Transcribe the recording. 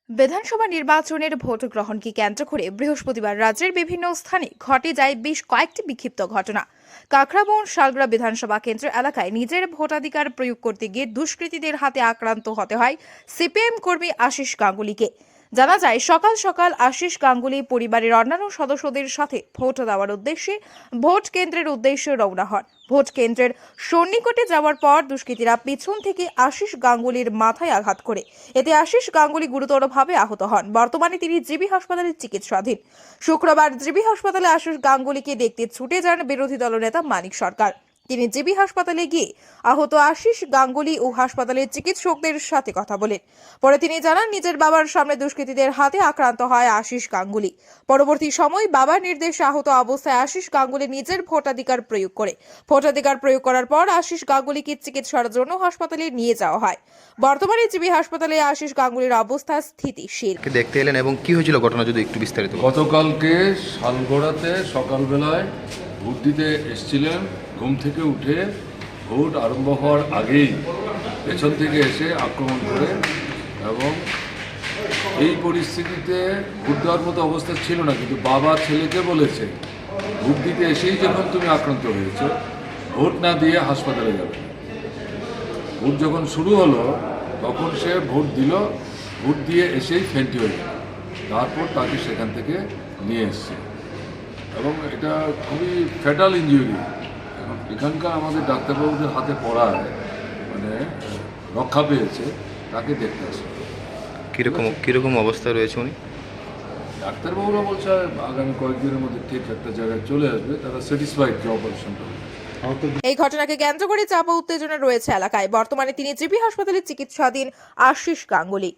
বিধানসভা নির্বাচনের ভোট গ্রহণকে কেন্দ্র করে বৃহস্পতিবার রাজ্যের বিভিন্ন স্থানে ঘটে যায় বেশ কয়েকটি বিক্ষিপ্ত ঘটনা। কাকরাবন শালগ্রা বিধানসভা কেন্দ্র এলাকায় নিজের ভোটাধিকার প্রয়োগ করতে গিয়ে দুষ্কৃতীদের হাতে আক্রান্ত হতে হয় সিপিএম কর্মী আশিস গাঙ্গুলিকে। জানা যায়, সকাল সকাল আশিস গাঙ্গুলি পরিবারের অন্যান্য সদস্যদের সাথে ভোট দেওয়ার উদ্দেশ্যে ভোট কেন্দ্রের উদ্দেশ্যে রওনা হন। ভোট কেন্দ্রের সন্নিকটে যাওয়ার পর দুষ্কৃতীরা পিছন থেকে আশিস গাঙ্গুলির মাথায় আঘাত করে এতে আশিস গাঙ্গুলি গুরুতরভাবে আহত হন। বর্তমানে তিনি জিবি হাসপাতালে চিকিৎসাধীন। শুক্রবার জিবি হাসপাতালে আশিস গাঙ্গুলিকে দেখতে ছুটে যান বিরোধী দলনেতা মানিক সরকার। তিনি জিবি হাসপাতালে গিয়ে আহত আশিস গাঙ্গুলি ও হাসপাতালের চিকিৎসকদের সাথে কথা বলেন। পরে তিনি জানান, নিজের বাবার সামনে দুষ্কৃতীদের হাতে আক্রান্ত হয় আশিস গাঙ্গুলি। পরবর্তী সময় বাবার নির্দেশে আহত অবস্থায় আশিস গাঙ্গুলি নিজের ভোটাধিকার প্রয়োগ করার পর আশিস গাঙ্গুলিকে চিকিৎসার জন্য হাসপাতালে নিয়ে যাওয়া হয়। বর্তমানে জিবি হাসপাতালে আশিস গাঙ্গুলির অবস্থা স্থিতিশীল। দেখতে এলেন এবং কি হয়েছিল ঘটনা যদি একটু বিস্তারিত। গতকালকে শালগড়াতে সকালবেলায় ভোট দিতে এসেছিলেন। ঘুম থেকে উঠে ভোট আরম্ভ হওয়ার আগেই পেছন থেকে এসে আক্রমণ করে, এবং এই পরিস্থিতিতে ভোট দেওয়ার মতো অবস্থা ছিল না, কিন্তু বাবা ছেলেকে বলেছে ভোট দিতে এসেই যখন তুমি আক্রান্ত হয়েছো, ভোট না দিয়ে হাসপাতালে যাবে। ভোট যখন শুরু হলো তখন সে ভোট দিল, ভোট দিয়ে এসেই ফেন্টি হয়ে গেল। তারপর তাকে সেখান থেকে নিয়ে এসছে, এবং এটা খুবই ফ্যাটাল ইনজুরি। এখানকার আমাদের ডাক্তারবাবুদের হাতে পড়ায় মানে রক্ষা পেয়েছে, তাকে দেখতে আসে। কীরকম অবস্থা রয়েছে উনি? ডাক্তারবাবুরা বলছে আগামী কয়েকদিনের মধ্যে ঠিক একটা জায়গায় চলে আসবে, তারা স্যাটিসফাইড যে অপারেশনটা। এই ঘটনাকে কেন্দ্র করে চাপা উত্তেজনা রয়েছে এলাকায়। বর্তমানে তিনি জিবি হাসপাতালে চিকিৎসাধীন আশিস গাঙ্গুলি।